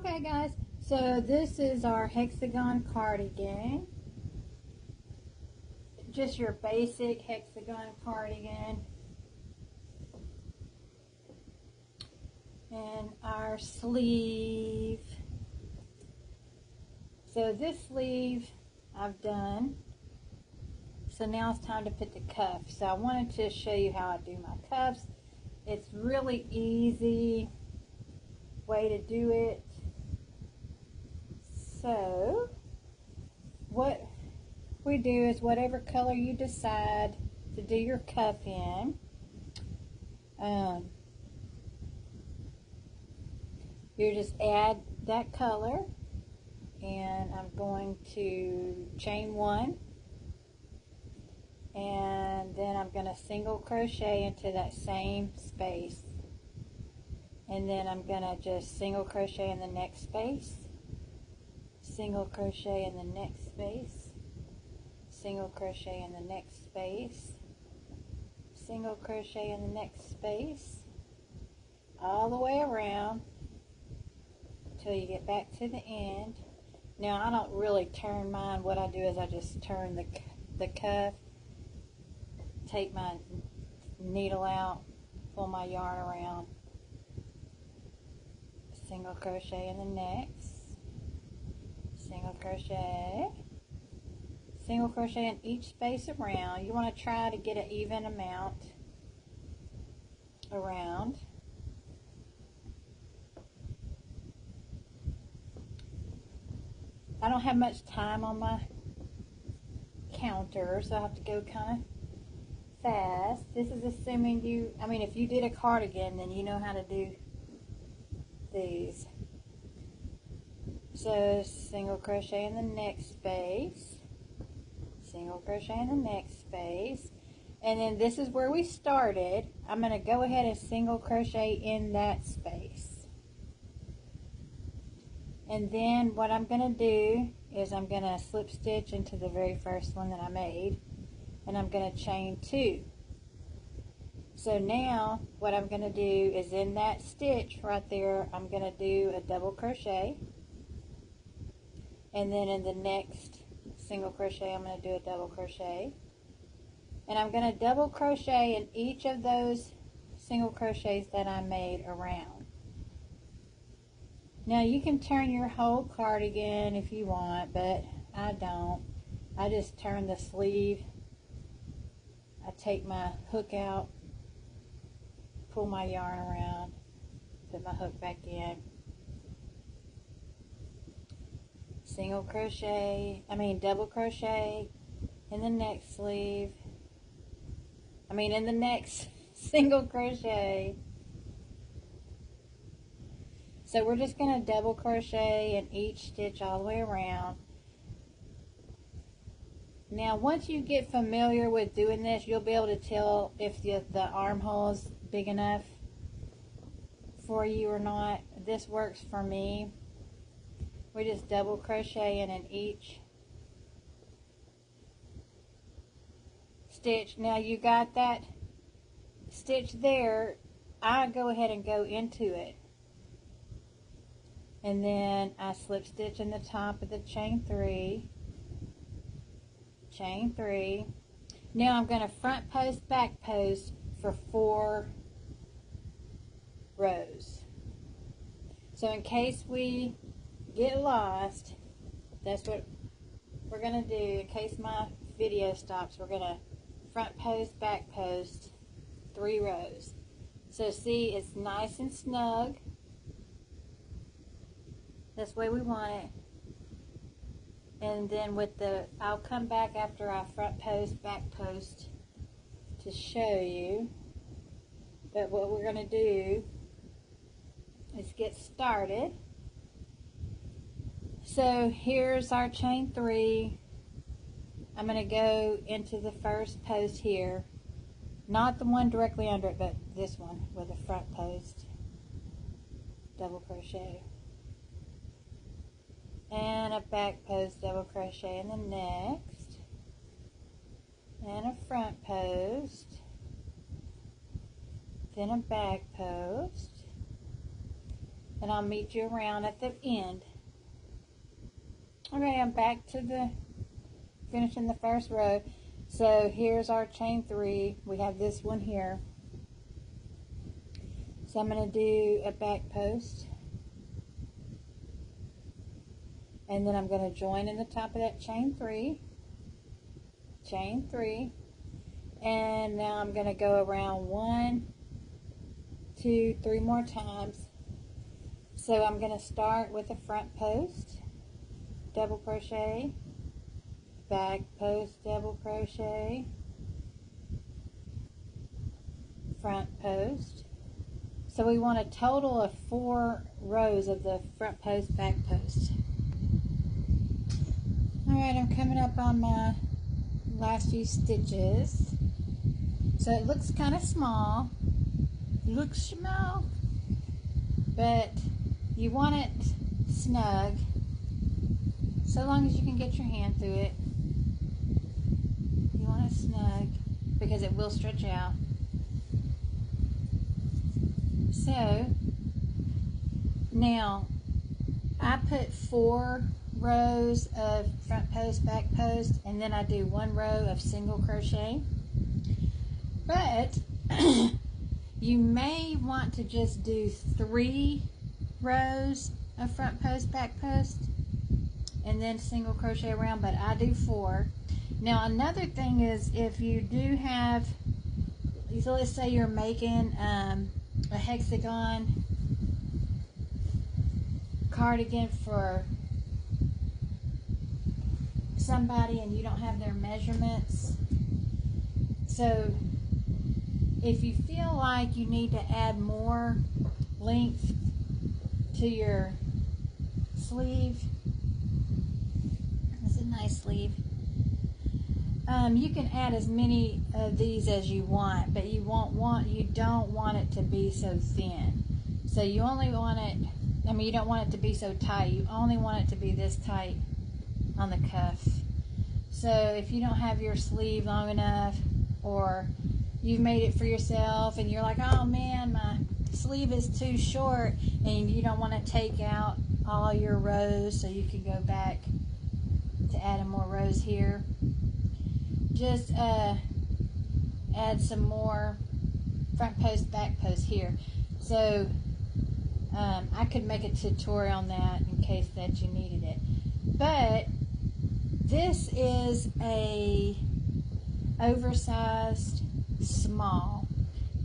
Okay guys, so this is our hexagon cardigan. Just your basic hexagon cardigan. And our sleeve. So this sleeve I've done. So now it's time to put the cuffs. So I wanted to show you how I do my cuffs. It's really easy way to do it. So what we do is whatever color you decide to do your cuff in, you just add that color, and I'm going to chain one, and then I'm going to single crochet into that same space, and then I'm going to just single crochet in the next space, single crochet in the next space, single crochet in the next space, single crochet in the next space, all the way around until you get back to the end. Now I don't really turn mine. What I do is I just turn the cuff, take my needle out, pull my yarn around, single crochet in the next, single crochet, single crochet in each space around. You want to try to get an even amount around. I don't have much time on my counter, so I have to go kind of fast. This is assuming if you did a cardigan, then you know how to do these. So single crochet in the next space, single crochet in the next space, and then this is where we started. I'm going to go ahead and single crochet in that space. And then what I'm going to do is I'm going to slip stitch into the very first one that I made, and I'm going to chain two. So now what I'm going to do is in that stitch right there, I'm going to do a double crochet, and then in the next single crochet I'm going to do a double crochet, and I'm going to double crochet in each of those single crochets that I made around. Now you can turn your whole cardigan if you want, but I don't. I just turn the sleeve. I take my hook out, pull my yarn around, put my hook back in, double crochet in the next sleeve, in the next single crochet. So we're just going to double crochet in each stitch all the way around. Now once you get familiar with doing this, you'll be able to tell if the armhole is big enough for you or not. This works for me. We just double crochet in each stitch. Now you got that stitch there. I go ahead and go into it, and then I slip stitch in the top of the chain three. Now I'm going to front post, back post for 4 rows. So in case we get lost, that's what we're going to do. In case my video stops, we're going to front post, back post 3 rows. So see, it's nice and snug. That's the way we want it. And then I'll come back after I front post, back post to show you. But what we're going to do is get started. So here's our chain 3. I'm going to go into the first post here. Not the one directly under it, but this one with a front post. Double crochet. And a back post, double crochet in the next, and a front post, then a back post, and I'll meet you around at the end. Okay, I'm back to the finishing the first row. So here's our chain 3. We have this one here. So I'm going to do a back post. And then I'm going to join in the top of that chain 3. Chain 3. And now I'm going to go around 1, 2, 3 more times. So I'm going to start with a front post, double crochet, back post, double crochet, front post. So we want a total of 4 rows of the front post, back post. Alright, I'm coming up on my last few stitches. So it looks kind of small. Looks small. But you want it snug. So long as you can get your hand through it. You want it snug because it will stretch out. So now I put 4 rows of front post, back post, and then I do 1 row of single crochet. But you may want to just do 3 rows of front post, back post, and then single crochet around, but I do 4. Now another thing is, if you do have, so let's say you're making a hexagon cardigan for somebody and you don't have their measurements. So if you feel like you need to add more length to your sleeve, it's a nice sleeve, you can add as many of these as you want, but you don't want it to be so thin. So you only want it, you don't want it to be so tight. You only want it to be this tight on the cuff. So if you don't have your sleeve long enough, or you've made it for yourself and you're like, oh man, my sleeve is too short, and you don't want to take out all your rows so you can go back to adding more rows here, just add some more front post, back post here. So I could make a tutorial on that in case that you needed it. But this is a oversized small.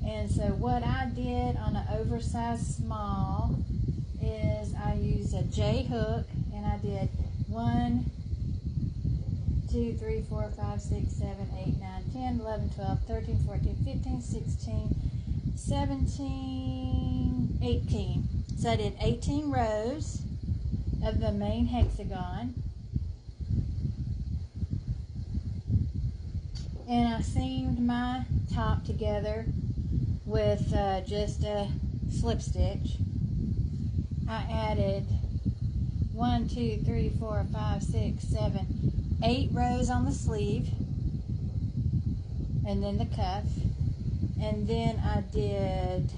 And so what I did on an oversized small is I used a J hook, and I did 1, 2, 3, 4, 5, 6, 7, 8, 9, 10, 11, 12, 13, 14, 15, 16, 17, 18. So I did 18 rows of the main hexagon. And I seamed my top together with just a slip stitch. I added 1, 2, 3, 4, 5, 6, 7, 8 rows on the sleeve, and then the cuff. And then I did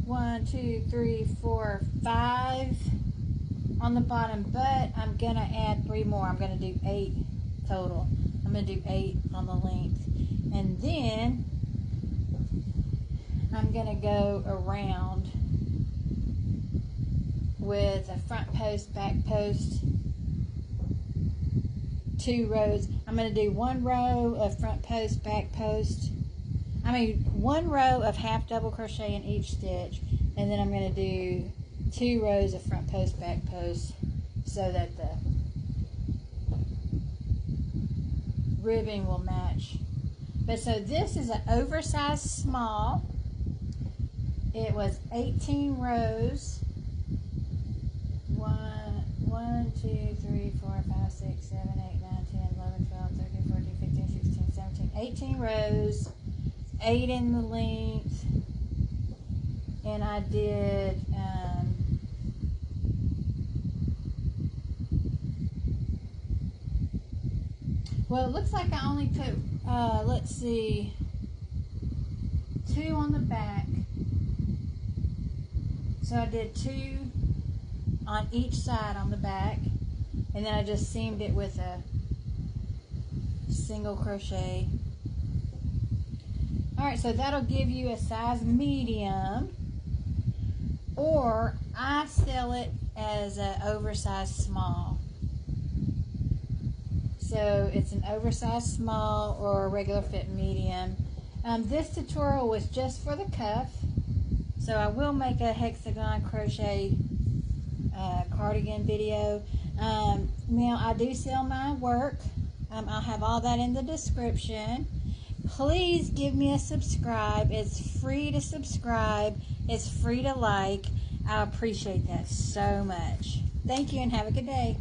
1, 2, 3, 4, 5 on the bottom, but I'm gonna add 3 more. I'm gonna do 8 total. I'm gonna do 8 on the length, and then I'm gonna go around with a front post, back post, 2 rows. I'm gonna do 1 row of front post, back post. 1 row of half double crochet in each stitch, and then I'm gonna do 2 rows of front post, back post, so that the ribbing will match. But so this is an oversized small. It was 18 rows. 1, 2, 3, 4, 5, 6, 7, 8, 9, 10, 11, 12, 13, 14, 15, 16, 17, 18 rows, 8 in the length, and I did well, it looks like I only put, let's see, 2 on the back, So I did 2 on each side on the back, and then I just seamed it with a single crochet. Alright, so that'll give you a size medium, or I sell it as an oversized small. So it's an oversized small or a regular fit medium. This tutorial was just for the cuff, so I will make a hexagon crochet cardigan video. Now I do sell my work. I'll have all that in the description. Please give me a subscribe. It's free to subscribe. It's free to like. I appreciate that so much. Thank you and have a good day.